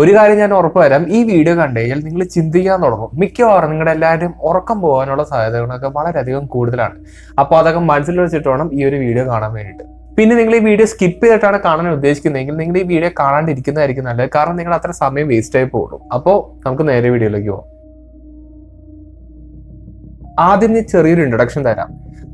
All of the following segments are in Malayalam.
ഒരു കാര്യം ഞാൻ ഉറപ്പ് തരാം, ഈ വീഡിയോ കണ്ടു കഴിഞ്ഞാൽ നിങ്ങൾ ചിന്തിക്കാൻ തുടങ്ങും. മിക്കവാറും നിങ്ങളുടെ എല്ലാവരും ഉറക്കം പോകാനുള്ള സാധ്യതകളൊക്കെ വളരെയധികം കൂടുതലാണ്. അപ്പോൾ അതൊക്കെ മനസ്സിൽ വെച്ചിട്ട് വേണം ഈ ഒരു വീഡിയോ കാണാൻ വേണ്ടിയിട്ട്. പിന്നെ നിങ്ങൾ ഈ വീഡിയോ സ്കിപ്പ് ചെയ്തിട്ടാണ് കാണാൻ ഉദ്ദേശിക്കുന്നതെങ്കിൽ നിങ്ങൾ ഈ വീഡിയോ കാണാണ്ടിരിക്കുന്നതായിരിക്കും നല്ലത്. കാരണം നിങ്ങൾ അത്ര സമയം വേസ്റ്റ് ആയി പോകുള്ളൂ. അപ്പോൾ നമുക്ക് നേരെ വീഡിയോയിലേക്ക് പോകാം. ആദ്യം ഞാൻ ചെറിയൊരു ഇൻട്രൊഡക്ഷൻ തരാം.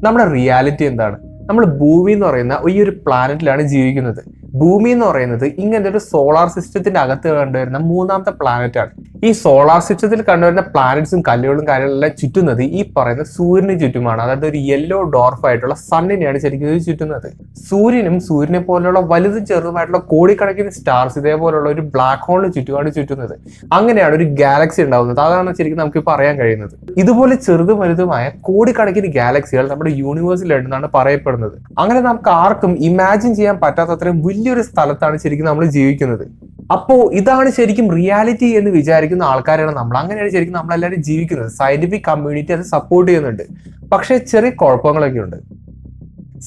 നമ്മുടെ റിയാലിറ്റി എന്താണ്? നമ്മൾ ഭൂമി എന്ന് പറയുന്ന ഈ ഒരു പ്ലാനറ്റിലാണ് ജീവിക്കുന്നത്. ഭൂമി എന്ന് പറയുന്നത് ഇങ്ങനത്തെ ഒരു സോളാർ സിസ്റ്റത്തിന്റെ അകത്ത് കണ്ടുവരുന്ന മൂന്നാമത്തെ പ്ലാനറ്റ് ആണ്. ഈ സോളാർ സിസ്റ്റത്തിൽ കണ്ടുവരുന്ന പ്ലാനറ്റ്സും കല്ലുകളും കാര്യങ്ങളെല്ലാം ചുറ്റുന്നത് ഈ പറയുന്ന സൂര്യന് ചുറ്റുമാണ്. അതായത് ഒരു യെല്ലോ ഡോർഫ് ആയിട്ടുള്ള സണ്ണിനെയാണ് ശരിക്കും ഇത് ചുറ്റുന്നത്. സൂര്യനും സൂര്യനെ പോലെയുള്ള വലുതും ചെറുതുമായിട്ടുള്ള കോടിക്കണക്കിന് സ്റ്റാർസ് ഇതേപോലുള്ള ഒരു ബ്ലാക്ക് ഹോളിന് ചുറ്റുമാണ് ചുറ്റുന്നത്. അങ്ങനെയാണ് ഒരു ഗാലക്സി ഉണ്ടാവുന്നത്. അതാണ് ശരിക്കും നമുക്ക് ഇപ്പോൾ അറിയാൻ കഴിയുന്നത്. ഇതുപോലെ ചെറുതും വലുതുമായ കോടിക്കണക്കിന് ഗാലക്സികൾ നമ്മുടെ യൂണിവേഴ്സിൽ ഉണ്ടെന്നാണ് പറയപ്പെടുന്നത്. അങ്ങനെ നമുക്ക് ആർക്കും ഇമാജിൻ ചെയ്യാൻ പറ്റാത്തത്രയും വലിയൊരു സ്ഥലത്താണ് ശരിക്കും നമ്മൾ ജീവിക്കുന്നത്. അപ്പോ ഇതാണ് ശരിക്കും റിയാലിറ്റി എന്ന് വിചാരിക്കുന്ന ആൾക്കാരാണ് നമ്മൾ. അങ്ങനെയാണ് ശരിക്കും നമ്മളെല്ലാവരും ജീവിക്കുന്നത്. സയന്റിഫിക് കമ്മ്യൂണിറ്റി അത് സപ്പോർട്ട് ചെയ്യുന്നുണ്ട്. പക്ഷേ ചെറിയ കുഴപ്പങ്ങളൊക്കെ ഉണ്ട്.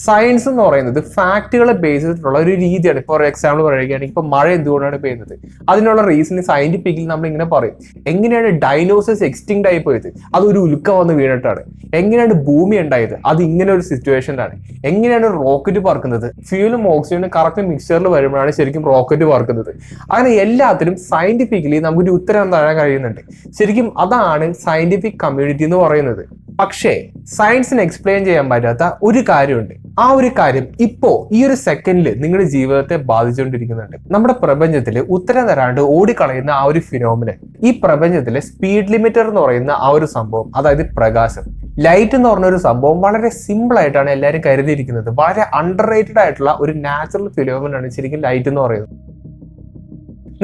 സയൻസ് എന്ന് പറയുന്നത് ഫാക്ടുകളെ ബേസ് ചെയ്തിട്ടുള്ള ഒരു രീതിയാണ്. ഫോർ എക്സാമ്പിൾ പറയുകയാണെങ്കിൽ ഇപ്പൊ മഴ എന്തുകൊണ്ടാണ് പെയ്യുന്നത്, അതിനുള്ള റീസൺ സയന്റിഫിക്കലി നമ്മൾ ഇങ്ങനെ പറയും. എങ്ങനെയാണ് ഡൈനോസേഴ്സ് എക്സ്റ്റിങ്ക്ട് ആയി പോയത്? അതൊരു ഉൽക്ക വന്ന് വീണിട്ടാണ്. എങ്ങനെയാണ് ഭൂമി ഉണ്ടായത്? അത് ഇങ്ങനെ ഒരു സിറ്റുവേഷനിലാണ്. എങ്ങനെയാണ് റോക്കറ്റ് പറക്കുന്നത്? ഫ്യൂലും ഓക്സിജനും കറക്റ്റ് മിക്സ്ചറിൽ വരുമ്പോഴാണ് ശരിക്കും റോക്കറ്റ് പറക്കുന്നത്. അങ്ങനെ എല്ലാത്തിനും സയന്റിഫിക്കലി നമുക്കൊരു ഉത്തരം തരാൻ കഴിയുന്നുണ്ട്. ശരിക്കും അതാണ് സയന്റിഫിക് കമ്മ്യൂണിറ്റി എന്ന് പറയുന്നത്. പക്ഷേ സയൻസിന് എക്സ്പ്ലെയിൻ ചെയ്യാൻ പറ്റാത്ത ഒരു കാര്യമുണ്ട്. ആ ഒരു കാര്യം ഇപ്പോ ഈ ഒരു സെക്കൻഡിൽ നിങ്ങളുടെ ജീവിതത്തെ ബാധിച്ചുകൊണ്ടിരിക്കുന്നുണ്ട്. നമ്മുടെ പ്രപഞ്ചത്തില് ഉത്തരം തരാണ്ട് ഓടിക്കളയുന്ന ആ ഒരു ഫിനോമിനൻ, ഈ പ്രപഞ്ചത്തിലെ സ്പീഡ് ലിമിറ്റർ എന്ന് പറയുന്ന ആ ഒരു സംഭവം, അതായത് പ്രകാശം, ലൈറ്റ് എന്ന് പറഞ്ഞ ഒരു സംഭവം വളരെ സിമ്പിൾ ആയിട്ടാണ് എല്ലാവരും കരുതിയിരിക്കുന്നത്. വളരെ അണ്ടർ റേറ്റഡ് ആയിട്ടുള്ള ഒരു നാച്ചുറൽ ഫിനോമിനൻ ആണ് ശരിക്കും ലൈറ്റ് എന്ന് പറയുന്നത്.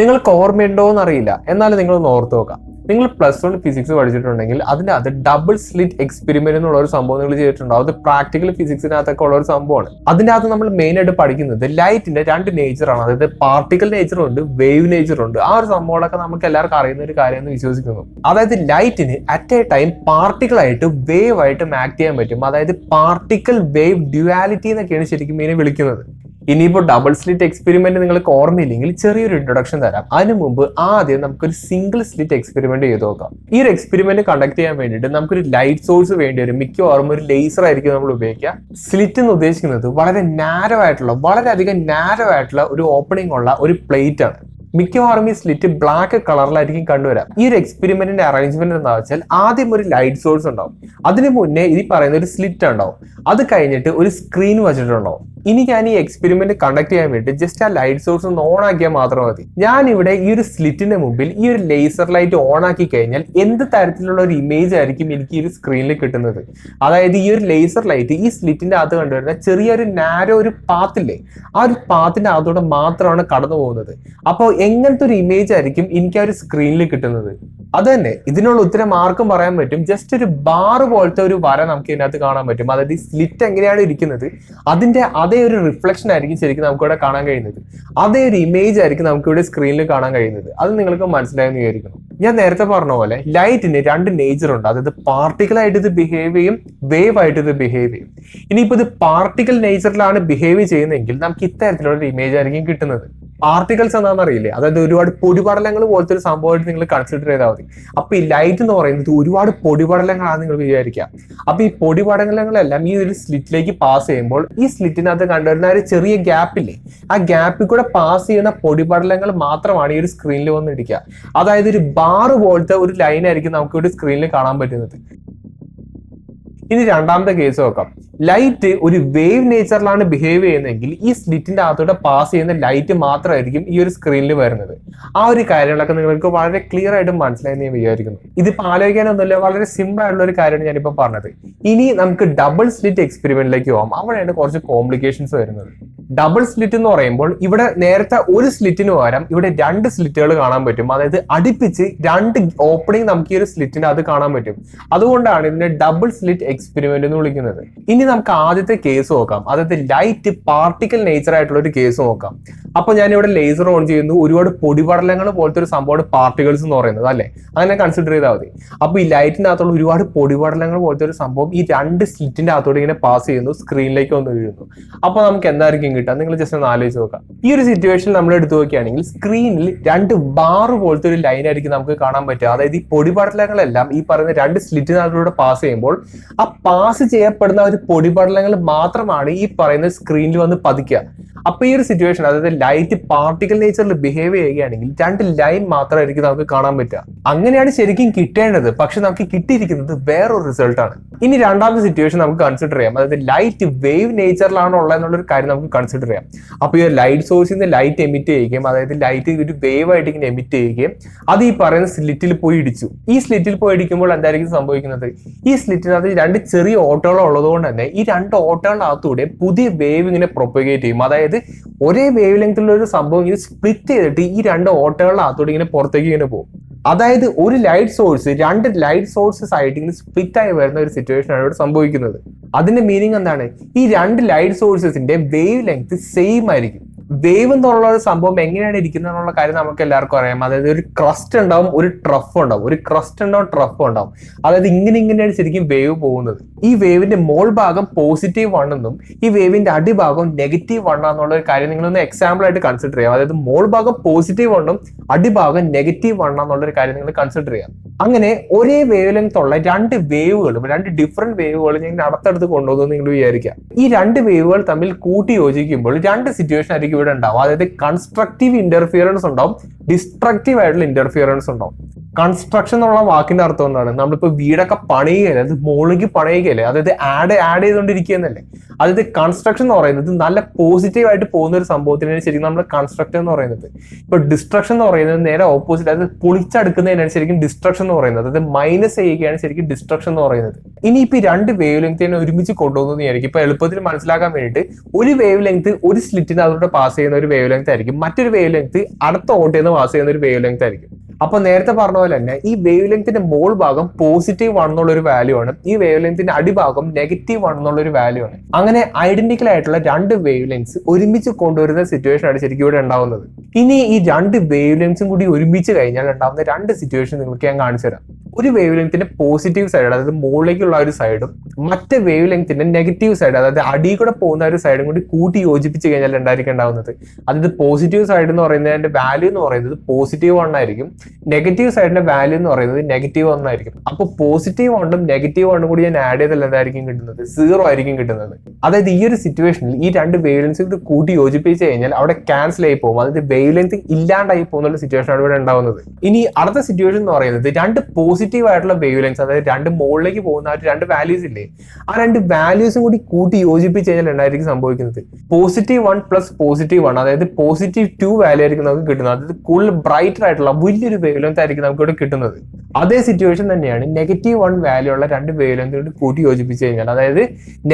നിങ്ങൾക്ക് ഓർമ്മയുണ്ടോ എന്നറിയില്ല, എന്നാലും നിങ്ങളൊന്ന് ഓർത്ത് നോക്കാം. നിങ്ങൾ +1 ഫിസിക്സ് പഠിച്ചിട്ടുണ്ടെങ്കിൽ അതിനകത്ത് ഡബിൾ സ്ലിറ്റ് എക്സ്പെരിമെന്റ് എന്നുള്ള ഒരു സംഭവം നിങ്ങൾ ചെയ്തിട്ടുണ്ടാവും. അത് പ്രാക്ടിക്കൽ ഫിസിക്സിനകത്തൊക്കെ ഉള്ള ഒരു സംഭവമാണ്. അതിനകത്ത് നമ്മൾ മെയിൻ ആയിട്ട് പഠിക്കുന്നത് ലൈറ്റിന്റെ 2 നേച്ചറാണ്. അതായത് പാർട്ടിക്കൽ നേച്ചറും ഉണ്ട്, വേവ് നേച്ചറും ഉണ്ട്. ആ ഒരു സംഭവങ്ങളൊക്കെ നമുക്ക് എല്ലാവർക്കും അറിയുന്ന ഒരു കാര്യം എന്ന് വിശ്വസിക്കുന്നു. അതായത് ലൈറ്റിന് അറ്റ് എ ടൈം പാർട്ടിക്കിൾ ആയിട്ട് വേവ് ആയിട്ട് ആക്ട് ചെയ്യാൻ പറ്റും. അതായത് പാർട്ടിക്കൽ വേവ് ഡ്യുവാലിറ്റി എന്നൊക്കെയാണ് ശരിക്കും ഇതിനെ വിളിക്കുന്നത്. ഇനിയിപ്പോൾ ഡബിൾ സ്ലിറ്റ് എക്സ്പെരിമെന്റ് നിങ്ങൾക്ക് ഓർമ്മയില്ലെങ്കിൽ ചെറിയൊരു ഇൻട്രൊഡക്ഷൻ തരാം. അതിനു മുമ്പ് ആദ്യം നമുക്കൊരു സിംഗിൾ സ്ലിറ്റ് എക്സ്പെരിമെന്റ് ചെയ്ത് നോക്കാം. ഈ ഒരു എക്സ്പെരിമെന്റ് കണ്ടക്ട് ചെയ്യാൻ വേണ്ടിയിട്ട് നമുക്കൊരു ലൈറ്റ് സോഴ്സ് വേണ്ടി വരും. മിക്കവാറും ഒരു ലേസർ ആയിരിക്കും നമ്മൾ ഉപയോഗിക്കുക. സ്ലിറ്റ് എന്ന് ഉദ്ദേശിക്കുന്നത് വളരെ നാരോ ആയിട്ടുള്ള, വളരെയധികം നാരോ ആയിട്ടുള്ള ഒരു ഓപ്പണിംഗ് ഉള്ള ഒരു പ്ലേറ്റ് ആണ്. മിക്കവാറും ഈ സ്ലിറ്റ് ബ്ലാക്ക് കളറിലായിരിക്കും കണ്ടുവരാം. ഈ ഒരു എക്സ്പെരിമെന്റിന്റെ അറേഞ്ച്മെന്റ് എന്താ വെച്ചാൽ ആദ്യം ഒരു ലൈറ്റ് സോഴ്സ് ഉണ്ടാവും. അതിന് മുന്നേ ഈ പറയുന്ന ഒരു സ്ലിറ്റ് ഉണ്ടാവും. അത് കഴിഞ്ഞിട്ട് ഒരു സ്ക്രീൻ വെച്ചിട്ടുണ്ടാവും. ഇനി ഞാൻ ഈ എക്സ്പെരിമെന്റ് കണ്ടക്ട് ചെയ്യാൻ വേണ്ടി ജസ്റ്റ് ആ ലൈറ്റ് സോഴ്സ് ഒന്ന് ഓൺ ആക്കിയാൽ മാത്രം മതി. ഞാൻ ഇവിടെ ഈ ഒരു സ്ലിറ്റിന്റെ മുമ്പിൽ ഈ ഒരു ലേസർ ലൈറ്റ് ഓൺ ആക്കി കഴിഞ്ഞാൽ എന്ത് തരത്തിലുള്ള ഒരു ഇമേജ് ആയിരിക്കും എനിക്ക് ഈ ഒരു സ്ക്രീനിൽ കിട്ടുന്നത്? അതായത് ഈ ഒരു ലേസർ ലൈറ്റ് ഈ സ്ലിറ്റിന്റെ അകത്ത് കണ്ടുവരുന്ന ചെറിയൊരു നാരോ ഒരു പാത്തില്ലേ, ആ ഒരു പാത്തിന്റെ അകത്തൂടെ മാത്രമാണ് കടന്നു പോകുന്നത്. അപ്പോൾ എങ്ങനത്തെ ഒരു ഇമേജ് ആയിരിക്കും എനിക്ക് ആ ഒരു സ്ക്രീനിൽ കിട്ടുന്നത്? അത് തന്നെ ഇതിനുള്ള ഉത്തരം ആർക്കും പറയാൻ പറ്റും. ജസ്റ്റ് ഒരു ബാർ പോലത്തെ ഒരു വര നമുക്ക് ഇതിനകത്ത് കാണാൻ പറ്റും. അതായത് ഈ സ്ലിറ്റ് എങ്ങനെയാണ് ഇരിക്കുന്നത് അതിന്റെ അതേ ഒരു റിഫ്ലക്ഷൻ ആയിരിക്കും ശരിക്കും നമുക്കിവിടെ കാണാൻ കഴിയുന്നത്. അതേ ഒരു ഇമേജ് ആയിരിക്കും നമുക്കിവിടെ സ്ക്രീനിൽ കാണാൻ കഴിയുന്നത്. അത് നിങ്ങൾക്ക് മനസ്സിലായെന്ന് വിചാരിക്കുന്നു. ഞാൻ നേരത്തെ പറഞ്ഞ പോലെ ലൈറ്റിന് 2 നേച്ചർ ഉണ്ട്. അതായത് പാർട്ടിക്കൽ ആയിട്ട് ഇത് ബിഹേവ് ചെയ്യും, വേവ് ആയിട്ട് ഇത് ബിഹേവ് ചെയ്യും. ഇനിയിപ്പോൾ ഇത് പാർട്ടിക്കൽ നേച്ചറിലാണ് ബിഹേവ് ചെയ്യുന്നതെങ്കിൽ നമുക്ക് ഇത്തരത്തിലുള്ള ഒരു ഇമേജ് ആയിരിക്കും കിട്ടുന്നത്. പാർട്ടിക്കൽസ് എന്താണെന്ന് അറിയില്ലേ? അതായത് ഒരുപാട് പൊടിപടലങ്ങൾ പോലത്തെ ഒരു സംഭവമായിട്ട് നിങ്ങൾ കൺസിഡർ ചെയ്താൽ മതി. അപ്പൊ ഈ ലൈറ്റ് എന്ന് പറയുന്നത് ഒരുപാട് പൊടിപടലങ്ങളാണ് നിങ്ങൾ വിചാരിക്കുക. അപ്പൊ ഈ പൊടിപടലങ്ങളെല്ലാം ഈ ഒരു സ്ലിറ്റിലേക്ക് പാസ് ചെയ്യുമ്പോൾ ഈ സ്ലിറ്റിനകത്ത് കണ്ടുവരുന്ന ഒരു ചെറിയ ഗ്യാപ്പില്ലേ, ആ ഗ്യാപ്പിൽ കൂടെ പാസ് ചെയ്യുന്ന പൊടിപടലങ്ങൾ മാത്രമാണ് ഈ ഒരു സ്ക്രീനിൽ വന്നിരിക്കുക. അതായത് ഒരു ബാർ പോലത്തെ ഒരു ലൈൻ ആയിരിക്കും നമുക്ക് ഇവിടെ സ്ക്രീനിൽ കാണാൻ പറ്റുന്നത്. ഇനി രണ്ടാമത്തെ കേസ് നോക്കാം. ലൈറ്റ് ഒരു വേവ് നേച്ചറിലാണ് ബിഹേവ് ചെയ്യുന്നതെങ്കിൽ ഈ സ്ലിറ്റിന്റെ അകത്തൂടെ പാസ് ചെയ്യുന്ന ലൈറ്റ് മാത്രമായിരിക്കും ഈ ഒരു സ്ക്രീനിൽ വരുന്നത്. ആ ഒരു കാര്യങ്ങളൊക്കെ നിങ്ങൾക്ക് വളരെ ക്ലിയർ ആയിട്ട് മനസ്സിലായെന്ന് ഞാൻ വിചാരിക്കുന്നു. ഇതിപ്പോ ആലോചിക്കാനൊന്നുമില്ല, വളരെ സിമ്പിൾ ആയിട്ടുള്ള ഒരു കാര്യമാണ് ഞാനിപ്പോ പറഞ്ഞത്. ഇനി നമുക്ക് ഡബിൾ സ്ലിറ്റ് എക്സ്പെരിമെന്റിലേക്ക് പോകാം. അവിടെയാണ് കുറച്ച് കോംപ്ലിക്കേഷൻസ് വരുന്നത്. ഡബിൾ സ്ലിറ്റ് എന്ന് പറയുമ്പോൾ ഇവിടെ നേരത്തെ ഒരു സ്ലിറ്റിന് പകരം ഇവിടെ 2 സ്ലിറ്റുകൾ കാണാൻ പറ്റും. അതായത് അടുപ്പിച്ച് 2 ഓപ്പണിംഗ് നമുക്ക് ഈ ഒരു സ്ലിറ്റിന്റെ അത് കാണാൻ പറ്റും. അതുകൊണ്ടാണ് ഇതിനെ ഡബിൾ സ്ലിറ്റ് എക്സ്പെരിമെന്റ് എന്ന് വിളിക്കുന്നത്. ഇനി നമുക്ക് ആദ്യത്തെ കേസ് നോക്കാം. അതായത് ലൈറ്റ് പാർട്ടിക്കൽ നേച്ചർ ആയിട്ടുള്ള ഒരു കേസ് നോക്കാം. അപ്പൊ ഞാൻ ഇവിടെ ലേസർ ഓൺ ചെയ്യുന്നു. ഒരുപാട് പൊടിപടലങ്ങൾ പോലത്തെ ഒരു സംഭവമാണ് പാർട്ടിക്കിൾസ് എന്ന് പറയുന്നത്, അല്ലെ? അങ്ങനെ കൺസിഡർ ചെയ്താൽ മതി. അപ്പൊ ഈ ലൈറ്റിന്റെ അകത്തുള്ള ഒരുപാട് പൊടിപടലങ്ങൾ പോലത്തെ ഒരു സംഭവം ഈ 2 സ്ലിറ്റിന്റെ അകത്തോടെ ഇങ്ങനെ പാസ് ചെയ്യുന്നു, സ്ക്രീനിലേക്ക് വന്ന് വീഴുന്നു. അപ്പൊ നമുക്ക് എന്തായിരിക്കും കിട്ടുക? നിങ്ങൾ ജസ്റ്റ് ഒന്ന് ആലോചിച്ച് നോക്കാം. ഈ ഒരു സിറ്റുവേഷനിൽ നമ്മൾ എടുത്തു നോക്കുകയാണെങ്കിൽ സ്ക്രീനിൽ 2 ബാർ പോലത്തെ ഒരു ലൈൻ ആയിരിക്കും നമുക്ക് കാണാൻ പറ്റുക. അതായത് ഈ പൊടിപടലങ്ങളെല്ലാം ഈ പറയുന്ന 2 സ്ലിറ്റിനകത്തൂടെ പാസ് ചെയ്യുമ്പോൾ ആ പാസ് ചെയ്യപ്പെടുന്ന ഒരു പൊടിപടലങ്ങൾ മാത്രമാണ് ഈ പറയുന്ന സ്ക്രീനിൽ വന്ന് പതിക്കുക. അപ്പൊ ഈ ഒരു സിറ്റുവേഷൻ, അതായത് ലൈറ്റ് പാർട്ടിക്കൽ നേച്ചറിൽ ബിഹേവ് ചെയ്യുകയാണെങ്കിൽ 2 ലൈൻ മാത്രമായിരിക്കും നമുക്ക് കാണാൻ പറ്റുക. അങ്ങനെയാണ് ശരിക്കും കിട്ടേണ്ടത്. പക്ഷെ നമുക്ക് കിട്ടിയിരിക്കുന്നത് വേറൊരു റിസൾട്ട് ആണ്. ഇനി രണ്ടാമത്തെ സിറ്റുവേഷൻ നമുക്ക് കൺസിഡർ ചെയ്യാം. അതായത് ലൈറ്റ് വേവ് നേച്ചറിലാണ് ഉള്ളത് എന്നുള്ളൊരു കാര്യം നമുക്ക് കൺസിഡർ ചെയ്യാം. അപ്പൊ ഈ ലൈറ്റ് സോഴ്സിൽ നിന്ന് ലൈറ്റ് എമിറ്റ് ചെയ്യുകയും, അതായത് ലൈറ്റ് ഒരു വേവ് ആയിട്ട് ഇങ്ങനെ എമിറ്റ് ചെയ്യുകയും അത് ഈ പറയുന്ന സ്ലിറ്റിൽ പോയി ഇടിച്ചു. ഈ സ്ലിറ്റിൽ പോയി ഇടിക്കുമ്പോൾ എന്തായിരിക്കും സംഭവിക്കുന്നത്? ഈ സ്ലിറ്റിനകത്ത് 2 ചെറിയ ഓട്ടകൾ ഉള്ളതുകൊണ്ട് തന്നെ ഈ 2 ഓട്ടകളിനകത്തൂടെ പുതിയ വേവ് ഇങ്ങനെ പ്രൊപ്പഗേറ്റ് ചെയ്യും. അതായത് ഒരേ വേവ് ലെങ്തിലുള്ള ഒരു സംഭവം ഇങ്ങനെ സ്പ്ലിറ്റ് ചെയ്തിട്ട് ഈ 2 ഓട്ടകളിനകത്തൂടെ ഇങ്ങനെ പുറത്തേക്ക് ഇങ്ങനെ പോകും. അതായത് ഒരു ലൈറ്റ് സോഴ്സ് 2 ലൈറ്റ് സോഴ്സസ് ആയിട്ട് ഇങ്ങനെ സ്പ്ലിറ്റ് ആയി വരുന്ന ഒരു സിറ്റുവേഷൻ ആണ് ഇവിടെ സംഭവിക്കുന്നത്. അതിന്റെ മീനിങ് എന്താണ്? ഈ 2 ലൈറ്റ് സോഴ്സസിന്റെ വേവ് ലെങ്ത് സെയിം ആയിരിക്കും. വേവ് എന്നുള്ള ഒരു സംഭവം എങ്ങനെയാണ് ഇരിക്കുന്നത് എന്നുള്ള കാര്യം നമുക്ക് എല്ലാവർക്കും അറിയാം. അതായത് ഒരു ക്രസ്റ്റ് ഉണ്ടാവും, ഒരു ട്രഫ് ഉണ്ടാവും. ഒരു ക്രസ്റ്റ് ഉണ്ടാവും, ട്രഫ് ഉണ്ടാവും. അതായത് ഇങ്ങനെയാണ് ശരിക്കും വേവ് പോകുന്നത്. ഈ വേവിന്റെ മോൾ ഭാഗം പോസിറ്റീവ് 1 എന്നും ഈ വേവിന്റെ അടിഭാഗം നെഗറ്റീവ് 1 എന്നുള്ള ഒരു കാര്യം നിങ്ങളൊന്ന് എക്സാമ്പിൾ ആയിട്ട് കൺസിഡർ ചെയ്യാം. അതായത് മോൾ ഭാഗം പോസിറ്റീവ് 1 അടിഭാഗം നെഗറ്റീവ് 1 എന്നുള്ള ഒരു കാര്യം നിങ്ങൾ കൺസിഡർ ചെയ്യാം. അങ്ങനെ ഒരേ വേവ് ലെങ്ത് ഉള്ള 2 വേവുകളും 2 ഡിഫറെന്റ് വേവുകളും ഞാൻ അടുത്തടുത്ത് കൊണ്ടുപോകുന്നത് നിങ്ങൾ വിചാരിക്കാം. ഈ 2 വേവുകൾ തമ്മിൽ കൂട്ടി യോജിക്കുമ്പോൾ 2 സിറ്റുവേഷൻ ആയിരിക്കും ഇവിടെ ഉണ്ടാവും. അതായത് കൺസ്ട്രക്റ്റീവ് ഇന്റർഫിയറൻസ് ഉണ്ടാവും, ഡിസ്ട്രക്റ്റീവ് ആയിട്ടുള്ള ഇന്റർഫിയറൻസ് ഉണ്ടാവും. കൺസ്ട്രക്ഷൻ എന്നുള്ള വാക്കിന്റെ അർത്ഥം എന്താണ്? നമ്മളിപ്പോ വീടൊക്കെ പണിയുകയല്ലേ, അത് മുകളിലേക്ക് പണിയുകയല്ലേ, അതായത് ആഡ് ചെയ്തുകൊണ്ടിരിക്കുന്നല്ലേ. അതായത് കൺസ്ട്രക്ഷൻ എന്ന് പറയുന്നത് നല്ല പോസിറ്റീവ് ആയിട്ട് പോകുന്ന ഒരു സംഭവത്തിനാണ് ശരിക്കും നമ്മൾ കൺസ്ട്രക്ട് എന്ന് പറയുന്നത്. ഇപ്പൊ ഡിസ്ട്രക്ഷൻ എന്ന് പറയുന്നത് നേരെ ഓപ്പോസിറ്റ്, അതായത് പൊളിച്ചെടുക്കുന്നതിനാണ് ശരിക്കും ഡിസ്ട്രക്ഷൻ എന്ന് പറയുന്നത്. അതായത് മൈനസ് ചെയ്യുകയാണ് ശരിക്കും ഡിസ്ട്രക്ഷൻ എന്ന് പറയുന്നത്. ഇനിയിപ്പോ 2 വേവ് ലെങ്തിനെ ഒരുമിച്ച് കൊണ്ടുപോകുന്നത് ആയിരിക്കും ഇപ്പൊ എളുപ്പത്തിൽ മനസ്സിലാക്കാൻ വേണ്ടിയിട്ട് ഒരു വേവ് ലെങ്ത് ഒരു സ്ലിറ്റിന് അതോടെ പാസ് ചെയ്യുന്ന ഒരു വേവ് ലെങ്ത് ആയിരിക്കും, മറ്റൊരു വേവ് ലെങ്ത് അടുത്ത ഓട്ടയിൽ നിന്ന് പാസ് ചെയ്യുന്ന ഒരു വേവ് ലെങ്ത് ആയിരിക്കും. അപ്പൊ നേരത്തെ പറഞ്ഞ പോലെ തന്നെ ഈ വേവ് ലെങ്ത്തിന്റെ മോൾ ഭാഗം പോസിറ്റീവ് 1 എന്നുള്ള ഒരു വാല്യൂ ആണ്, ഈ വേവ് ലെങ്ത്തിന്റെ അടിഭാഗം നെഗറ്റീവ് 1 എന്നുള്ള ഒരു വാല്യൂ ആണ്. അങ്ങനെ ഐഡന്റിക്കൽ ആയിട്ടുള്ള 2 വേവ് ലെങ്സ് ഒരുമിച്ച് കൊണ്ടുവരുന്ന സിറ്റുവേഷൻ ആണ് ശരിക്കും ഇവിടെ ഉണ്ടാവുന്നത്. ഇനി ഈ 2 വേവ് ലെങ്സും കൂടി ഒരുമിച്ച് കഴിഞ്ഞാൽ ഉണ്ടാവുന്ന 2 സിറ്റുവേഷൻ നിങ്ങൾക്ക് ഞാൻ കാണിച്ചു തരാം. ഒരു വേവ് ലെങ്ത്തിന്റെ പോസിറ്റീവ് സൈഡ്, അതായത് മുകളിലേക്കുള്ള ഒരു സൈഡും മറ്റേ വേവ് ലെങ്ത്തിന്റെ നെഗറ്റീവ് സൈഡ്, അതായത് അടി കൂടെ പോകുന്ന ഒരു സൈഡും കൂടി കൂട്ടി യോജിപ്പിച്ച് കഴിഞ്ഞാൽ എന്തായിരിക്കും ഉണ്ടാവുന്നത്? അതായത് പോസിറ്റീവ് സൈഡ് എന്ന് പറയുന്നതിന്റെ വാല്യൂ എന്ന് പറയുന്നത് പോസിറ്റീവ് 1 ആയിരിക്കും, നെഗറ്റീവ് സൈഡിന്റെ വാല്യൂ എന്ന് പറയുന്നത് നെഗറ്റീവ് 1 ആയിരിക്കും. അപ്പൊ പോസിറ്റീവ് 1 നെഗറ്റീവ് 1 കൂടി ഞാൻ ആഡ് ചെയ്താൽ എന്തായിരിക്കും കിട്ടുന്നത്? 0 ആയിരിക്കും കിട്ടുന്നത്. അതായത് ഈ ഒരു സിറ്റുവേഷനിൽ ഈ 2 വേവ് ലെങ്സ് കൂട്ടി യോജിപ്പിച്ച് കഴിഞ്ഞാൽ അവിടെ ക്യാൻസൽ ആയി പോകും. അതായത് വേവ് ലെങ്ത് ഇല്ലാണ്ടായി പോകുന്ന സിറ്റുവേഷൻ ആണ് ഇവിടെ ഉണ്ടാവുന്നത്. ഇനി അടുത്ത സിറ്റുവേഷൻ എന്ന് പറയുന്നത് 2 പോസിറ്റീവ് ആയിട്ടുള്ള വേവ് ലെങ്സ്, അതായത് 2 മുകളിലേക്ക് പോകുന്ന ആ 2 വാല്യൂസ് ഇല്ലേ, ആ 2 വാല്യൂസും കൂടി കൂട്ടി യോജിപ്പിച്ച് കഴിഞ്ഞാൽ എന്തായിരിക്കും സംഭവിക്കുന്നത്? പോസിറ്റീവ് 1 പ്ലസ് പോസിറ്റീവ് 1, അതായത് പോസിറ്റീവ് 2 വാല്യൂ ആയിരിക്കും നമുക്ക് കിട്ടുന്നത്. അതായത് കൂടുതൽ ബ്രൈറ്റർ ആയിട്ടുള്ള വലിയൊരു വേവ് ലെങ്ത് ആയിരിക്കും നമുക്ക് ഇവിടെ കിട്ടുന്നത്. അതേ സിറ്റുവേഷൻ തന്നെയാണ് നെഗറ്റീവ് 1 വാല്യൂ ഉള്ള 2 വേവ് ലെങ്ത് കൂട്ടി യോജിപ്പിച്ച് കഴിഞ്ഞാൽ, അതായത്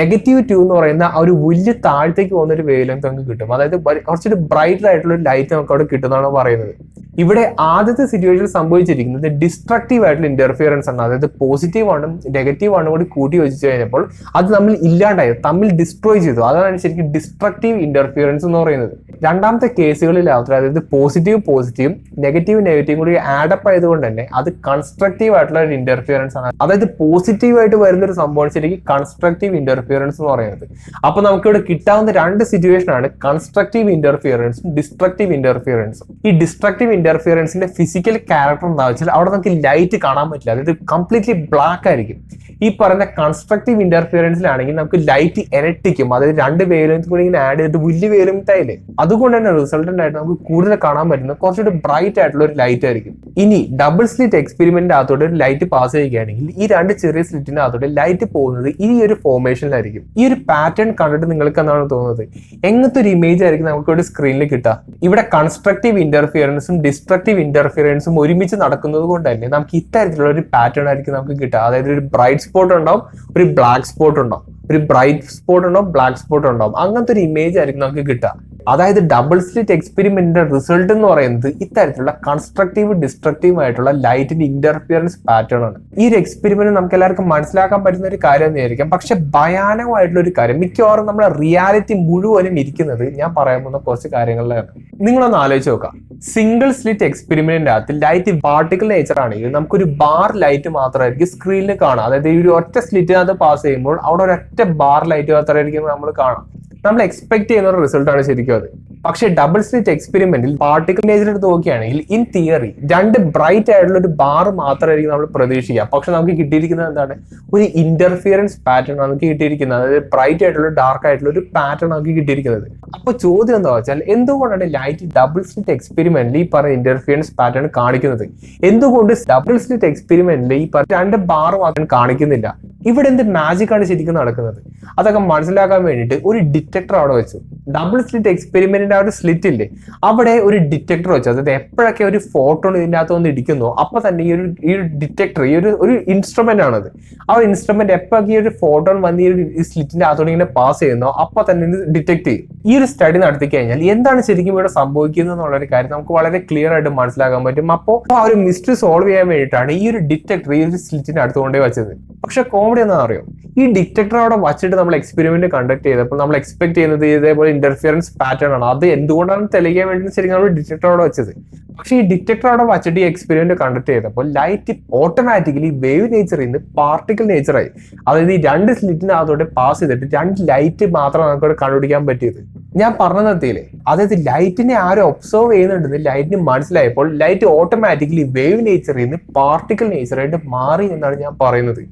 നെഗറ്റീവ് 2 എന്ന് പറയുന്ന ആ ഒരു വലിയ താഴത്തേക്ക് പോകുന്ന ഒരു വേവ് ലെങ്ത് നമുക്ക് കിട്ടും. അതായത് കുറച്ചൊരു ബ്രൈറ്റർ ആയിട്ടുള്ള ഒരു ലൈറ്റ് നമുക്ക് അവിടെ കിട്ടുന്നതാണ് പറയുന്നത്. ഇവിടെ ആദ്യത്തെ സിറ്റുവേഷനിൽ സംഭവിച്ചിരിക്കുന്നത് ഡിസ്ട്രക്റ്റീവ് ആയിട്ടുള്ള ഇന്റർഫിയറൻസ് ആണ്. അതായത് പോസിറ്റീവ് 1 നെഗറ്റീവ് 1 കൂടി കൂട്ടി യോജിച്ച് കഴിഞ്ഞപ്പോൾ അത് നമ്മൾ ഇല്ലാണ്ടായി, തമ്മിൽ ഡിസ്ട്രോയ് ചെയ്തു. അതാണ് ശരിക്കും ഡിസ്ട്രക്റ്റീവ് ഇന്റർഫിയറൻസ് എന്ന് പറയുന്നത്. രണ്ടാമത്തെ കേസുകളിലാവട്ടെ, അതായത് പോസിറ്റീവും നെഗറ്റീവും കൂടി ആഡപ്പ് ആയതുകൊണ്ട് തന്നെ അത് കൺസ്ട്രക്റ്റീവ് ആയിട്ടുള്ള ഒരു ഇന്റർഫിയറൻസ് ആണ്. അതായത് പോസിറ്റീവ് ആയിട്ട് വരുന്ന ഒരു സംഭവം ശരിക്കും കൺസ്ട്രക്റ്റീവ് ഇന്റർഫിയറൻസ് എന്ന് പറയുന്നത്. അപ്പൊ നമുക്ക് ഇവിടെ കിട്ടാവുന്ന 2 സിറ്റുവേഷൻ ആണ് കൺസ്ട്രക്റ്റീവ് ഇന്റർഫിയറൻസും ഡിസ്ട്രക്റ്റീവ് ഇന്റർഫിയറൻസും. ഈ ഡിസ്ട്രക്റ്റീവ് ഇന്റർഫിയറൻസിന്റെ ഫിസിക്കൽ ക്യാരക്ടർ എന്താ വെച്ചാൽ അവിടെ നമുക്ക് ലൈറ്റ് കാണാൻ പറ്റില്ല, അതായത് കംപ്ലീറ്റ്ലി ബ്ലാക്ക് ആയിരിക്കും. ഈ പറഞ്ഞ കൺസ്ട്രക്റ്റീവ് ഇന്റർഫിയറൻസിലാണെങ്കിൽ നമുക്ക് ലൈറ്റ് ഇരട്ടിക്കും, അതായത് 2 വേവ് ലെങ്ത് കൂടി ഇങ്ങനെ ആഡ് ചെയ്തിട്ട് വലിയ വേവ് ലെങ്ത് ആയില്ലേ, അതുകൊണ്ട് തന്നെ റിസൾട്ടന്റ് ആയിട്ട് നമുക്ക് കൂടുതൽ കാണാൻ പറ്റുന്ന കുറച്ചുകൂടി ബ്രൈറ്റ് ആയിട്ടുള്ള ഒരു ലൈറ്റ് ആയിരിക്കും. ഇനി ഡബിൾ സ്ലിറ്റ് എക്സ്പെരിമെന്റിന്റെ അകത്തോടെ ഒരു ലൈറ്റ് പാസ് ചെയ്യുകയാണെങ്കിൽ ഈ 2 ചെറിയ സ്ലിറ്റിന്റെ അകത്തോടെ ലൈറ്റ് പോകുന്നത് ഈ ഒരു ഫോർമേഷനിലായിരിക്കും. ഈ ഒരു പാറ്റേൺ കണ്ടിട്ട് നിങ്ങൾക്ക് എന്താണ് തോന്നുന്നത്? എങ്ങനത്തെ ഒരു ഇമേജ് ആയിരിക്കും നമുക്ക് ഒരു സ്ക്രീനിൽ കിട്ടുക? ഇവിടെ കൺസ്ട്രക്റ്റീവ് ഇന്റർഫിയറൻസും ഡിസ്ട്രക്റ്റീവ് ഇന്റർഫിയറൻസും ഒരുമിച്ച് നടക്കുന്നത് കൊണ്ട് തന്നെ നമുക്ക് ഇത്തരത്തിലുള്ള ഒരു പാറ്റേൺ ആയിരിക്കും നമുക്ക് കിട്ടുക. അതായത് ഒരു ബ്രൈറ്റ് സ്പോട്ട് ഉണ്ടാവും, ഒരു ബ്ലാക്ക് സ്പോട്ട് ഉണ്ടാവും, ഒരു ബ്രൈറ്റ് സ്പോട്ട് ഉണ്ടാവും, ബ്ലാക്ക് സ്പോട്ട് ഉണ്ടാവും. അങ്ങനത്തെ ഒരു ഇമേജ് ആയിരിക്കും നമുക്ക് കിട്ടുക. അതായത് ഡബിൾ സ്ലിറ്റ് എക്സ്പെരിമെന്റിന്റെ റിസൾട്ട് എന്ന് പറയുന്നത് ഇത്തരത്തിലുള്ള കൺസ്ട്രക്റ്റീവ് ഡിസ്ട്രക്റ്റീവ് ആയിട്ടുള്ള ലൈറ്റിന്റെ ഇന്റർഫിയറൻസ് പാറ്റേൺ ആണ്. ഈ ഒരു എക്സ്പെരിമെന്റ് നമുക്ക് എല്ലാവർക്കും മനസ്സിലാക്കാൻ പറ്റുന്ന ഒരു കാര്യം തന്നെയായിരിക്കും. പക്ഷെ ഭയാനകമായിട്ടുള്ള ഒരു കാര്യം, മിക്കവാറും നമ്മുടെ റിയാലിറ്റി മുഴുവനും ഇരിക്കുന്നത് ഞാൻ പറയാൻ പോകുന്ന കുറച്ച് കാര്യങ്ങളിലാണ്. നിങ്ങളൊന്ന് ആലോചിച്ച് നോക്കാം. സിംഗിൾ സ്ലിറ്റ് എക്സ്പെരിമെന്റിന്റെ അകത്ത് ലൈറ്റ് പാർട്ടിക്കൽ നേച്ചർ ആണെങ്കിൽ നമുക്കൊരു ബാർ ലൈറ്റ് മാത്രമായിരിക്കും സ്ക്രീനിൽ കാണാം. അതായത് ഈ ഒരു ഒറ്റ സ്ലിറ്റിനകത്ത് പാസ് ചെയ്യുമ്പോൾ അവിടെ ഒരൊറ്റ ബാർ ലൈറ്റ് മാത്രമായിരിക്കും നമ്മൾ കാണാം. നമ്മൾ എക്സ്പെക്ട് ചെയ്യുന്ന ഒരു റിസൾട്ടാണ് ശരിക്കും അത്. പക്ഷേ ഡബിൾ സ്ലിറ്റ് എക്സ്പെരിമെന്റിൽ പാർട്ടിക്കൽ നേച്ചർ എടുത്ത് നോക്കുകയാണെങ്കിൽ ഇൻ തിയറി രണ്ട് ബ്രൈറ്റ് ആയിട്ടുള്ള ഒരു ബാർ മാത്രമായിരിക്കും നമ്മൾ പ്രതീക്ഷിക്കുക. പക്ഷെ നമുക്ക് കിട്ടിയിരിക്കുന്നത് എന്താണ്? ഒരു ഇന്റർഫിയറൻസ് പാറ്റേൺ നമുക്ക് കിട്ടിയിരിക്കുന്നത്. അതായത് ബ്രൈറ്റ് ആയിട്ടുള്ള ഡാർക്ക് ആയിട്ടുള്ള ഒരു പാറ്റേൺ നമുക്ക് കിട്ടിയിരിക്കുന്നത്. അപ്പോൾ ചോദ്യം എന്താ വെച്ചാൽ എന്തുകൊണ്ടാണ് ലൈറ്റ് ഡബിൾ സ്ലിറ്റ് എക്സ്പെരിമെന്റിൽ ഈ പറഞ്ഞ ഇന്റർഫിയറൻസ് പാറ്റേൺ കാണിക്കുന്നത്? എന്തുകൊണ്ട് ഡബിൾ സ്ലിറ്റ് എക്സ്പെരിമെന്റിൽ ഈ പറഞ്ഞ രണ്ട് ബാർ മാത്രം കാണിക്കുന്നില്ല? ഇവിടെ എന്ത് മാജിക് ആണ് ശരിക്കും നടക്കുന്നത്? അതൊക്കെ മനസ്സിലാക്കാൻ വേണ്ടിയിട്ട് ഒരു ഡിറ്റക്ടർ അവിടെ വെച്ചു. ഡബിൾ സ്ലിറ്റ് എക്സ്പെരിമെന്റിന്റെ ആ ഒരു സ്ലിറ്റ് ഇല്ലേ, അവിടെ ഒരു ഡിറ്റക്ടർ വെച്ചു. അതായത് എപ്പോഴൊക്കെ ഒരു ഫോട്ടോൺ ഇതിൻ്റെ അകത്ത് വന്ന് ഇടിക്കുന്നോ അപ്പൊ തന്നെ ഈ ഒരു ഡിറ്റക്ടർ ഒരു ഇൻസ്ട്രുമെന്റ് ആണത്. ആ ഒരു ഇൻസ്ട്രുമെന്റ് എപ്പോഴൊക്കെ ഈ ഒരു ഫോട്ടോൺ വന്ന് ഈ സ്ലിറ്റിന്റെ അകത്തോടെ ഇങ്ങനെ പാസ് ചെയ്യുന്നോ അപ്പൊ തന്നെ ഇത് ഡിറ്റക്ട് ചെയ്യും. ഈ ഒരു സ്റ്റഡി നടത്തി കഴിഞ്ഞാൽ എന്താണ് ശരിക്കും ഇവിടെ സംഭവിക്കുന്നത് എന്നുള്ളൊരു കാര്യം നമുക്ക് വളരെ ക്ലിയർ ആയിട്ട് മനസ്സിലാക്കാൻ പറ്റും. അപ്പോൾ ആ ഒരു മിസ്റ്ററി സോൾവ് ചെയ്യാൻ വേണ്ടിയിട്ടാണ് ഈ ഒരു ഡിറ്റക്ടർ ഈ ഒരു സ്ലിറ്റിന്റെ അടുത്ത് കൊണ്ടേ വെച്ചത്. പക്ഷെ കോമഡി എന്താ അറിയോ? ഈ ഡിറ്റക്ടർ അവിടെ വച്ചിട്ട് നമ്മൾ എക്സ്പെരിമെന്റ് കണ്ടക്ട് ചെയ്തപ്പോൾ നമ്മൾ എക്സ്പെക്ട് ചെയ്യുന്നത് ഇതേപോലെ ഇന്റർഫിയറൻസ് പാറ്റേൺ ആണ്. അത് എന്തുകൊണ്ടാണ് തെളിയിക്കാൻ വേണ്ടി ശരിക്കും നമ്മൾ ഡിറ്റക്ടർ അവിടെ വെച്ചത്. പക്ഷേ ഈ ഡിറ്റക്ടർ അവിടെ വച്ചിട്ട് ഈ എക്സ്പെരിമെന്റ് കണ്ടക്ട് ചെയ്തപ്പോൾ ലൈറ്റ് ഓട്ടോമാറ്റിക്കലി വേവ് നേച്ചറിൽ നിന്ന് പാർട്ടിക്കൽ നേച്ചറായി. അതായത് ഈ രണ്ട് സ്ലിറ്റിനകത്തോടെ പാസ് ചെയ്തിട്ട് രണ്ട് ലൈറ്റ് മാത്രം നമുക്ക് കണ്ടുപിടിക്കാൻ പറ്റിയത്. ഞാൻ പറഞ്ഞതെത്തിയില്ലേ, അതായത് ലൈറ്റിനെ ആരും ഒബ്സർവ് ചെയ്യുന്നുണ്ടെന്ന് ലൈറ്റിന് മനസ്സിലായപ്പോൾ ലൈറ്റ് ഓട്ടോമാറ്റിക്കലി വേവ് നേച്ചറിൽ നിന്ന് പാർട്ടിക്കൽ നേച്ചറായിട്ട് മാറി എന്നാണ് ഞാൻ പറയുന്നത്.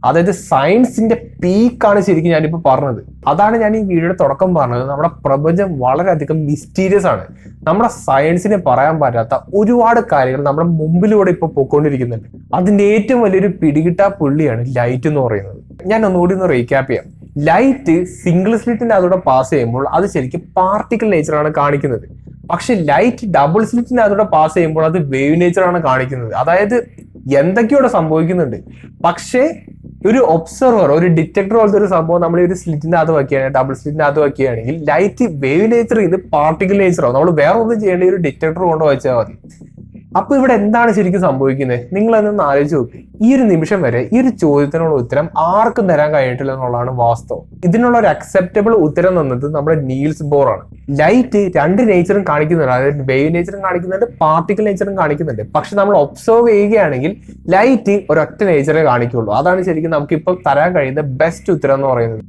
അതായത് സയൻസിന്റെ പീക്കാണ് ശരിക്കും ഞാനിപ്പോൾ പറഞ്ഞത്. അതാണ് ഞാൻ ഈ വീഡിയോയുടെ തുടക്കം പറഞ്ഞത്. നമ്മുടെ പ്രപഞ്ചം വളരെയധികം മിസ്റ്റീരിയസ് ആണ്. നമ്മുടെ സയൻസിന് പറയാൻ പറ്റാത്ത ഒരുപാട് കാര്യങ്ങൾ നമ്മുടെ മുമ്പിലൂടെ ഇപ്പൊ പോയിക്കൊണ്ടിരിക്കുന്നുണ്ട്. അതിന്റെ ഏറ്റവും വലിയൊരു പിടികിട്ടാ പുള്ളിയാണ് ലൈറ്റ് എന്ന് പറയുന്നത്. ഞാൻ ഒന്നുകൂടി ഒന്ന് റീക്യാപ്പ് ചെയ്യാം. ലൈറ്റ് സിംഗിൾ സ്ലിറ്റിന്റെ അതോടെ പാസ് ചെയ്യുമ്പോൾ അത് ശരിക്കും പാർട്ടിക്കൽ നേച്ചറാണ് കാണിക്കുന്നത്. പക്ഷെ ലൈറ്റ് ഡബിൾ സ്ലിറ്റിന്റെ അതോടെ പാസ് ചെയ്യുമ്പോൾ അത് വേവ് നേച്ചറാണ് കാണിക്കുന്നത്. അതായത് എന്തൊക്കെയോടെ സംഭവിക്കുന്നുണ്ട്. പക്ഷേ ഒരു ഒബ്സർവർ, ഒരു ഡിറ്റക്ടർ പോലത്തെ ഒരു സംഭവം നമ്മൾ ഈ ഒരു സ്ലിറ്റിന്റെ അകത്ത് വയ്ക്കുകയാണെങ്കിൽ, ഡബിൾ സ്ലിറ്റിന്റെ അകത്ത് വയ്ക്കുകയാണെങ്കിൽ ലൈറ്റ് വേവ് നേച്ചർ ഇത് പാർട്ടിക്കൽ നേച്ചറാവും. നമ്മൾ വേറെ ഒന്നും ചെയ്യേണ്ട, ഒരു ഡിറ്റക്ടർ കൊണ്ട് വെച്ചാൽ മതി. അപ്പൊ ഇവിടെ എന്താണ് ശരിക്കും സംഭവിക്കുന്നത്? നിങ്ങൾ അതൊന്ന് ആലോചിച്ച് നോക്കി. ഈ ഒരു നിമിഷം വരെ ഈ ഒരു ചോദ്യത്തിനുള്ള ഉത്തരം ആർക്കും തരാൻ കഴിഞ്ഞിട്ടില്ല എന്നുള്ളതാണ് വാസ്തവം. ഇതിനുള്ള ഒരു അക്സെപ്റ്റബിൾ ഉത്തരം തന്നത് നമ്മുടെ നീൽസ് ബോർ ആണ്. ലൈറ്റ് രണ്ട് നേച്ചറും കാണിക്കുന്നുണ്ട്. അതായത് വേവ് നേച്ചറും കാണിക്കുന്നുണ്ട്, പാർട്ടിക്കൽ നേച്ചറും കാണിക്കുന്നുണ്ട്. പക്ഷെ നമ്മൾ ഒബ്സർവ് ചെയ്യുകയാണെങ്കിൽ ലൈറ്റ് ഒരൊറ്റ നേച്ചറേ കാണിക്കുള്ളൂ. അതാണ് ശരിക്കും നമുക്ക് ഇപ്പോൾ തരാൻ കഴിയുന്ന ബെസ്റ്റ് ഉത്തരം എന്ന് പറയുന്നത്.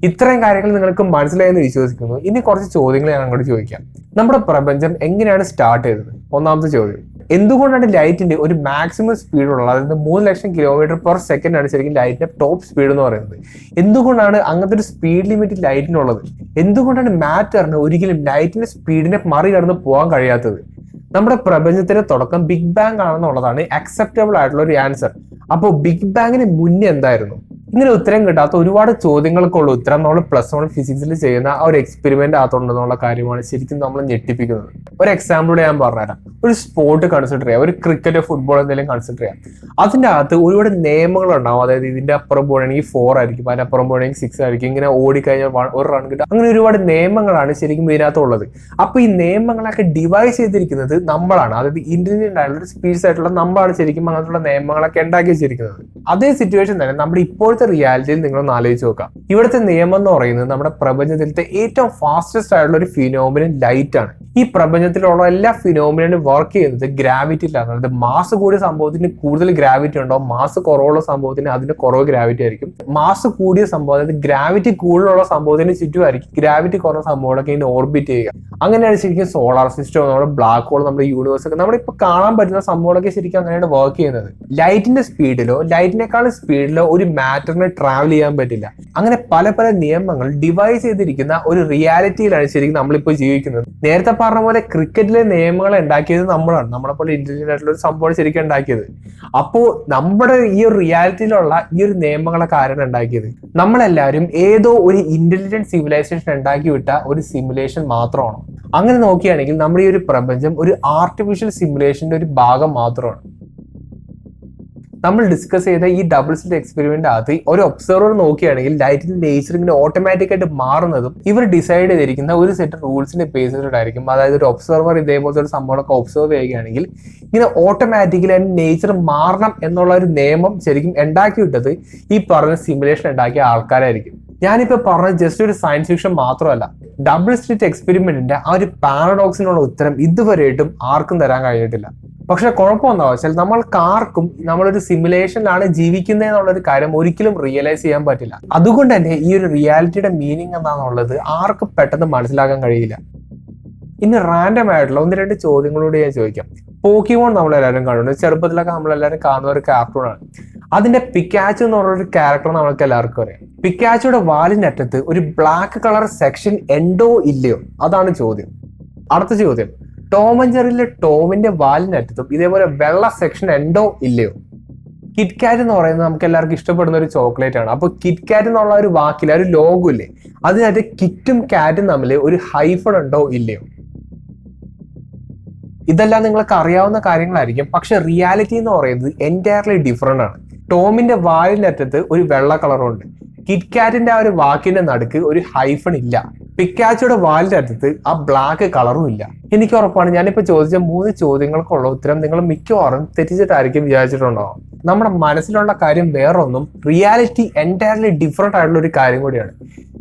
ഇത്രയും കാര്യങ്ങൾ നിങ്ങൾക്ക് മനസ്സിലായെന്ന് വിശ്വസിക്കുന്നു. ഇനി കുറച്ച് ചോദ്യങ്ങൾ ഞാൻ അങ്ങോട്ട് ചോദിക്കാം. നമ്മുടെ പ്രപഞ്ചം എങ്ങനെയാണ് സ്റ്റാർട്ട് ചെയ്തത്? ഒന്നാമത്തെ ചോദ്യം, എന്തുകൊണ്ടാണ് ലൈറ്റിന്റെ ഒരു മാക്സിമം സ്പീഡ് ഉള്ളത്? അതായത് 3,00,000 km/s ആണ് ശരിക്കും ലൈറ്റിന്റെ ടോപ്പ് സ്പീഡ് എന്ന് പറയുന്നത്. എന്തുകൊണ്ടാണ് അങ്ങനത്തെ ഒരു സ്പീഡ് ലിമിറ്റ് ലൈറ്റിനുള്ളത്? എന്തുകൊണ്ടാണ് മാറ്ററിന് ഒരിക്കലും ലൈറ്റിന്റെ സ്പീഡിനെ മറികടന്ന് പോകാൻ കഴിയാത്തത്? നമ്മുടെ പ്രപഞ്ചത്തിന്റെ തുടക്കം ബിഗ് ബാങ് ആണെന്നുള്ളതാണ് അക്സെപ്റ്റബിൾ ആയിട്ടുള്ള ഒരു ആൻസർ. അപ്പോൾ ബിഗ് ബാങ്ങിന് മുന്നേ എന്തായിരുന്നു? ഇങ്ങനെ ഉത്തരം കിട്ടാത്ത ഒരുപാട് ചോദ്യങ്ങൾക്കുള്ള ഉത്തരം നമ്മൾ +1 ഫിസിക്സിൽ ചെയ്യുന്ന ആ ഒരു എക്സ്പെരിമെന്റ് അകത്തുണ്ടെന്നുള്ള കാര്യമാണ് ശരിക്കും നമ്മൾ ഞെട്ടിപ്പിക്കുന്നത്. ഒരു എക്സാമ്പിൾ ഞാൻ പറഞ്ഞുതരാം. ഒരു സ്പോർട്ട് കൺസിഡർ ചെയ്യാം, ഒരു ക്രിക്കറ്റ്, ഫുട്ബോൾ എന്തെങ്കിലും കൺസിഡർ ചെയ്യാം. അതിൻ്റെ അകത്ത് ഒരുപാട് നിയമങ്ങൾ ഉണ്ടാവും. അതായത് ഇതിന്റെ അപ്പുറം പോകണമെങ്കിൽ 4 ആയിരിക്കും, അതിന്റെ അപ്പുറം പോകണമെങ്കിൽ 6 ആയിരിക്കും. ഇങ്ങനെ ഓടിക്കഴിഞ്ഞാൽ 1 റൺ കിട്ടും. അങ്ങനെ ഒരുപാട് നിയമങ്ങളാണ് ശരിക്കും ഇതിനകത്തുള്ളത്. അപ്പൊ ഈ നിയമങ്ങളൊക്കെ ഡിവൈസ് ചെയ്തിരിക്കുന്നത് നമ്മളാണ്. അതായത് ഇന്റലിജന്റ് ആയിട്ടുള്ള ഒരു സ്പീഡ്സ് ആയിട്ടുള്ള നമ്മളാണ് ശരിക്കും അങ്ങനത്തുള്ള നിയമങ്ങളൊക്കെ ഉണ്ടാക്കി വെച്ചിരിക്കുന്നത്. അതേ സിറ്റുവേഷൻ തന്നെ നമ്മുടെ ഇപ്പോഴത്തെ റിയാലിറ്റിയിൽ നിങ്ങളൊന്ന് ആലോചിച്ച് നോക്കാം. ഇവിടുത്തെ നിയമം എന്ന് പറയുന്നത് നമ്മുടെ പ്രപഞ്ചത്തിലത്തെ ഏറ്റവും ഫാസ്റ്റസ്റ്റ് ആയിട്ടുള്ള ഒരു ഫിനോമിനൻ ലൈറ്റ് ആണ്. ഈ പ്രപഞ്ചത്തിലുള്ള എല്ലാ ഫിനോമിനും വർക്ക് ചെയ്യുന്നത് ഗ്രാവിറ്റിയിലാണ്. അതായത് മാസ് കൂടിയ സംഭവത്തിന് കൂടുതൽ ഗ്രാവിറ്റി ഉണ്ടോ, മാസ് കുറവുള്ള സംഭവത്തിന് അതിന്റെ കുറവ് ഗ്രാവിറ്റി ആയിരിക്കും. മാസ് കൂടിയ സംഭവം, അതായത് ഗ്രാവിറ്റി കൂടുതലുള്ള സംഭവത്തിന് ചുറ്റുമായിരിക്കും ഗ്രാവിറ്റി കുറഞ്ഞ സംഭവങ്ങളൊക്കെ ഇങ്ങനെ ഓർബിറ്റ് ചെയ്യുക. അങ്ങനെയാണ് ശരിക്കും സോളാർ സിസ്റ്റം, നമ്മുടെ ബ്ലാക്ക് ഹോൾ, നമ്മുടെ യൂണിവേഴ്സ് ഒക്കെ നമ്മളിപ്പോൾ കാണാൻ പറ്റുന്ന സംഭവങ്ങളൊക്കെ ശരിക്കും അങ്ങനെയാണ് വർക്ക് ചെയ്യുന്നത്. ലൈറ്റിന്റെ സ്പീഡിലോ ലൈറ്റിനേക്കാളും സ്പീഡിലോ ഒരു മാറ്ററിന് ട്രാവൽ ചെയ്യാൻ പറ്റില്ല. അങ്ങനെ പല പല നിയമങ്ങൾ ഡിവൈസ് ചെയ്തിരിക്കുന്ന ഒരു റിയാലിറ്റിയിലാണ് ശരിക്കും നമ്മളിപ്പോൾ ജീവിക്കുന്നത്. നേരത്തെ പറഞ്ഞ പോലെ ക്രിക്കറ്റിലെ നിയമങ്ങൾ ഉണ്ടാക്കിയത് നമ്മളാണ്. നമ്മളെ പോലെ ഇന്റലിജന്റ് ആയിട്ടുള്ള ഒരു സംഭവം ശരിക്കും ഉണ്ടാക്കിയത്. അപ്പോൾ നമ്മുടെ ഈ ഒരു റിയാലിറ്റിയിലുള്ള ഈ ഒരു നിയമങ്ങളൊക്കെ ആരാണ് ഉണ്ടാക്കിയത്? നമ്മളെല്ലാവരും ഏതോ ഒരു ഇന്റലിജന്റ് സിവിലൈസേഷൻ ഉണ്ടാക്കി വിട്ട ഒരു സിമുലേഷൻ മാത്രമാണ്. അങ്ങനെ നോക്കുകയാണെങ്കിൽ നമ്മുടെ ഈ ഒരു പ്രപഞ്ചം ഒരു ആർട്ടിഫിഷ്യൽ സിമുലേഷന്റെ ഒരു ഭാഗം മാത്രമാണ്. നമ്മൾ ഡിസ്കസ് ചെയ്ത ഈ ഡബിൾ സ്ലിറ്റ് എക്സ്പെരിമെന്റ് അകത്ത് ഒരു ഒബ്സർവർ നോക്കുകയാണെങ്കിൽ ലൈറ്റിന്റെ നേച്ചർ ഇങ്ങനെ ഓട്ടോമാറ്റിക് ആയിട്ട് മാറുന്നതും ഇവർ ഡിസൈഡ് ചെയ്തിരിക്കുന്ന ഒരു സെറ്റ് റൂൾസിന്റെ ബേസിലായിരിക്കും. അതായത് ഒരു ഒബ്സർവർ ഇതേപോലത്തെ ഒരു സംഭവമൊക്കെ ഒബ്സർവ് ചെയ്യുകയാണെങ്കിൽ ഇങ്ങനെ ഓട്ടോമാറ്റിക്കലി അതിന്റെ നേച്ചർ മാറണം എന്നുള്ള ഒരു നിയമം ശരിക്കും ഉണ്ടാക്കി വിട്ടത് ഈ പറഞ്ഞ സിമുലേഷൻ ഉണ്ടാക്കിയ ആൾക്കാരായിരിക്കും. ഞാനിപ്പോ പറഞ്ഞത് ജസ്റ്റ് ഒരു സയൻസ് ഫിക്ഷൻ മാത്രമല്ല. ഡബിൾ സ്ലിറ്റ് എക്സ്പെരിമെന്റിന്റെ ആ ഒരു പാരഡോക്സിനുള്ള ഉത്തരം ഇതുവരെയായിട്ടും ആർക്കും തരാൻ കഴിഞ്ഞിട്ടില്ല. പക്ഷെ കുഴപ്പമെന്താ വെച്ചാൽ നമ്മൾക്കാർക്കും നമ്മളൊരു സിമുലേഷനിലാണ് ജീവിക്കുന്നത് എന്നുള്ളൊരു കാര്യം ഒരിക്കലും റിയലൈസ് ചെയ്യാൻ പറ്റില്ല. അതുകൊണ്ട് തന്നെ ഈ ഒരു റിയാലിറ്റിയുടെ മീനിങ് എന്താണെന്നുള്ളത് ആർക്കും പെട്ടെന്ന് മനസ്സിലാക്കാൻ കഴിയില്ല. ഇനി റാൻഡം ആയിട്ടുള്ള 1-2 ചോദ്യങ്ങളോട് ഞാൻ ചോദിക്കാം. പോക്കിമോൺ നമ്മളെല്ലാവരും കാണുന്നുണ്ട്. ചെറുപ്പത്തിലൊക്കെ നമ്മളെല്ലാവരും കാണുന്ന ഒരു കാർട്ടൂണാണ്. അതിന്റെ പിക്കാച്ചു എന്ന് പറഞ്ഞൊരു ക്യാരക്ടർ നമുക്ക് എല്ലാവർക്കും അറിയാം. പിക്കാച്ചുയുടെ വാലിന്റെ അറ്റത്ത് ഒരു ബ്ലാക്ക് കളർ സെക്ഷൻ ഉണ്ടോ ഇല്ലയോ, അതാണ് ചോദ്യം. അടുത്ത ചോദ്യം, ടോം ആൻഡ് ജെറിയിലെ ടോമിന്റെ വാലിന്റെ അറ്റത്തും ഇതേപോലെ വെള്ള സെക്ഷൻ ഉണ്ടോ ഇല്ലയോ? കിറ്റ്കാറ്റ് എന്ന് പറയുന്നത് നമുക്ക് എല്ലാവർക്കും ഇഷ്ടപ്പെടുന്ന ഒരു ചോക്ലേറ്റ് ആണ്. അപ്പൊ കിറ്റ്കാറ്റ് എന്നുള്ള ഒരു വാക്കിൽ ഒരു ലോഗോ ഇല്ലേ, അതിനകത്ത് കിറ്റും കാറ്റും തമ്മിൽ ഒരു ഹൈഫൺ ഉണ്ടോ ഇല്ലയോ? ഇതെല്ലാം നിങ്ങൾക്ക് അറിയാവുന്ന കാര്യങ്ങളായിരിക്കും. പക്ഷെ റിയാലിറ്റി എന്ന് പറയുന്നത് എൻറ്റയർലി ഡിഫറെന്റ് ആണ്. ടോമിന്റെ വാലിന്റെ അറ്റത്ത് ഒരു വെള്ള കളറുണ്ട്. കിറ്റ്കാറ്റിന്റെ ആ ഒരു വാക്കിന്റെ നടുക്ക് ഒരു ഹൈഫൺ ഇല്ല. പിക്കാച്ചോയുടെ വാലിന്റെ അറ്റത്ത് ആ ബ്ലാക്ക് കളറും ഇല്ല. എനിക്ക് ഉറപ്പാണ് ഞാനിപ്പോ ചോദിച്ച 3 ചോദ്യങ്ങൾക്കുള്ള ഉത്തരം നിങ്ങൾ മിക്കവാറും തെറ്റിച്ചിട്ടായിരിക്കും വിചാരിച്ചിട്ടുണ്ടാവും. നമ്മുടെ മനസ്സിലുള്ള കാര്യം വേറൊന്നും, റിയാലിറ്റി എൻറ്റയർലി ഡിഫറെന്റ് ആയിട്ടുള്ള ഒരു കാര്യം കൂടിയാണ്.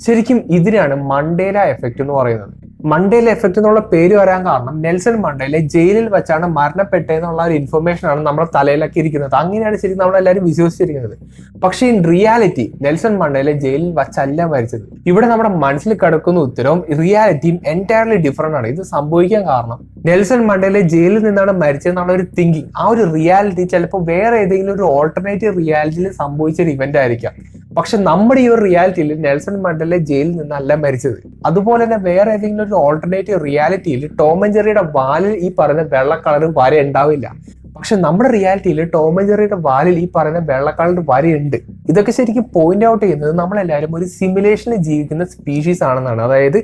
ശരിക്കും ഇതിനാണ് മണ്ടേല എഫക്റ്റ് എന്ന് പറയുന്നത്. മണ്ടേല എഫക്റ്റ് എന്നുള്ള പേര് വരാൻ കാരണം നെൽസൺ മണ്ടേല ജയിലിൽ വെച്ചാണ് മരണപ്പെട്ടതെന്നുള്ള ഒരു ഇൻഫർമേഷൻ ആണ് നമ്മുടെ തലയിലൊക്കെ ഇരിക്കുന്നത്. അങ്ങനെയാണ് ശരിക്കും നമ്മളെല്ലാവരും വിശ്വസിച്ചിരിക്കുന്നത്. പക്ഷേ ഇൻ റിയാലിറ്റി നെൽസൺ മണ്ടേല ജയിലിൽ വച്ചല്ല മരിച്ചത്. ഇവിടെ നമ്മുടെ മനസ്സിൽ കിടക്കുന്ന ഉത്തരവും റിയാലിറ്റിയും എൻറ്റയർലി ഡിഫറെന്റ് ആണ്. ഇത് സംഭവിക്കാൻ കാരണം നെൽസൺ മണ്ടേല ജയിലിൽ നിന്നാണ് മരിച്ചതെന്നുള്ള ഒരു തിങ്കിങ്, ആ ഒരു റിയാലിറ്റി ചിലപ്പോൾ വേറെ ഏതെങ്കിലും ഒരു ഓൾട്ടർനേറ്റീവ് റിയാലിറ്റിയിൽ സംഭവിച്ച ഒരു ഇവന്റ് ആയിരിക്കാം. പക്ഷെ നമ്മുടെ ഈ ഒരു റിയാലിറ്റിയിൽ നെൽസൺ മണ്ടേല ജയിലിൽ നിന്നല്ല മരിച്ചത്. അതുപോലെ തന്നെ വേറെ ഏതെങ്കിലും ഒരു ഓൾട്ടർനേറ്റീവ് റിയാലിറ്റിയിൽ ടോം ആൻഡ് ജെറിയുടെ വാലിൽ ഈ പറയുന്ന വെള്ള കളർ വര ഉണ്ടാവില്ല. പക്ഷെ നമ്മുടെ റിയാലിറ്റിയിൽ ടോം ആൻഡ് ജെറിയുടെ വാലിൽ ഈ പറയുന്ന വെള്ള കളർ വരയുണ്ട്. ഇതൊക്കെ ശരിക്കും പോയിന്റ് ഔട്ട് ചെയ്യുന്നത് നമ്മളെല്ലാവരും ഒരു സിമുലേഷനിൽ ജീവിക്കുന്ന സ്പീഷീസ് ആണെന്നാണ്. അതായത്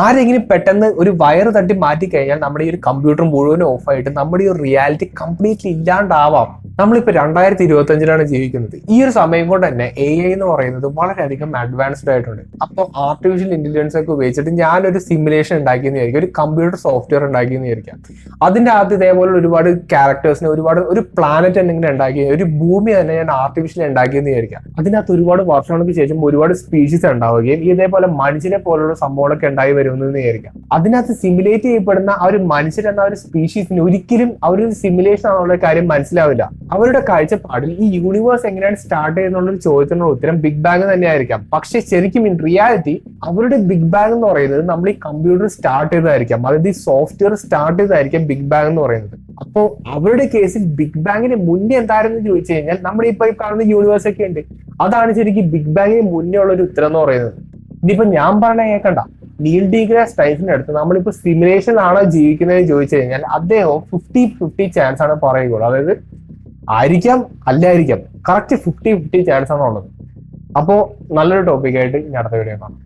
ആരെങ്കിലും പെട്ടെന്ന് ഒരു വയറ് തട്ടി മാറ്റി കഴിഞ്ഞാൽ നമ്മുടെ ഈ ഒരു കമ്പ്യൂട്ടർ മുഴുവനും ഓഫായിട്ട് നമ്മുടെ ഈ ഒരു റിയാലിറ്റി കംപ്ലീറ്റ്ലി ഇല്ലാണ്ടാവാം. നമ്മളിപ്പോ 2025 ജീവിക്കുന്നത്. ഈ ഒരു സമയം കൊണ്ട് തന്നെ AI എന്ന് പറയുന്നത് വളരെയധികം അഡ്വാൻസ്ഡ് ആയിട്ടുണ്ട്. അപ്പോൾ ആർട്ടിഫിഷ്യൽ ഇന്റലിജൻസ് ഒക്കെ ഉപയോഗിച്ചിട്ട് ഞാനൊരു സിമുലേഷൻ ഉണ്ടാക്കിയെന്ന് വിചാരിക്കും, ഒരു കമ്പ്യൂട്ടർ സോഫ്റ്റ്വെയർ ഉണ്ടാക്കിയെന്ന് വിചാരിക്കാം. അതിന്റെ അകത്ത് ഇതേപോലെ ഒരുപാട് ക്യാരക്ടേഴ്സിനെ, ഒരു പ്ലാനറ്റ് എന്തെങ്കിലും ഉണ്ടാക്കി, ഒരു ഭൂമി തന്നെ ഞാൻ ആർട്ടിഫിഷ്യൽ ഉണ്ടാക്കിയെന്ന് വിചാരിക്കാം. അതിനകത്ത് ഒരുപാട് വർഷങ്ങൾക്ക് ശേഷം ഒരുപാട് സ്പീഷീസ് ഉണ്ടാവുകയും ഇതേപോലെ മനുഷ്യനെ പോലുള്ള സംഭവങ്ങളൊക്കെ ഉണ്ടായി വരുമെന്ന് വിചാരിക്കാം. അതിനകത്ത് സിമുലേറ്റ് ചെയ്യപ്പെടുന്ന ആ ഒരു മനുഷ്യൻ എന്ന ഒരു സ്പീഷീസിന് ഒരിക്കലും അവരൊരു സിമുലേഷൻ ആണെന്നുള്ള കാര്യം മനസ്സിലാവില്ല. അവരുടെ കാഴ്ചപ്പാടിൽ ഈ യൂണിവേഴ്സ് എങ്ങനെയാണ് സ്റ്റാർട്ട് ചെയ്യുന്നുള്ള ചോദ്യത്തിനുള്ള ഉത്തരം ബിഗ് ബാങ് തന്നെയായിരിക്കാം. പക്ഷെ ശരിക്കും ഇൻ റിയാലിറ്റി അവരുടെ ബിഗ് ബാങ് എന്ന് പറയുന്നത് നമ്മൾ ഈ കമ്പ്യൂട്ടർ സ്റ്റാർട്ട് ചെയ്തതായിരിക്കാം, അതായത് ഈ സോഫ്റ്റ്വെയർ സ്റ്റാർട്ട് ചെയ്തതായിരിക്കാം ബിഗ് ബാങ് എന്ന് പറയുന്നത്. അപ്പോൾ അവരുടെ കേസിൽ ബിഗ് ബാങ്ങിന് മുന്നേ എന്തായിരുന്നു ചോദിച്ചു കഴിഞ്ഞാൽ നമ്മുടെ ഇപ്പൊ ഈ കാണുന്ന യൂണിവേഴ്സ് ഒക്കെ ഉണ്ട്. അതാണ് ശരിക്കും ബിഗ് ബാങ്ങിന് മുന്നേ ഉള്ള ഒരു ഉത്തരം എന്ന് പറയുന്നത്. ഇനിയിപ്പോ ഞാൻ പറഞ്ഞ കേൾക്കണ്ട, നീൽ ഡീഗ്രാസ് ടൈസിന്റെ അടുത്ത് നമ്മളിപ്പോ സിമുലേഷൻ ആണോ ജീവിക്കുന്നതെന്ന് ചോദിച്ചു കഴിഞ്ഞാൽ അദ്ദേഹം 50-50 ചാൻസ് ആണ് പറയുകയുള്ളൂ. അതായത് ആയിരിക്കാം അല്ലായിരിക്കാം, കറക്റ്റ് 50-50 ചാൻസ് ആണ് ഉള്ളത്. അപ്പോൾ നല്ലൊരു ടോപ്പിക്കായിട്ട് ഇനി അടുത്ത വീഡിയോ കാണാം.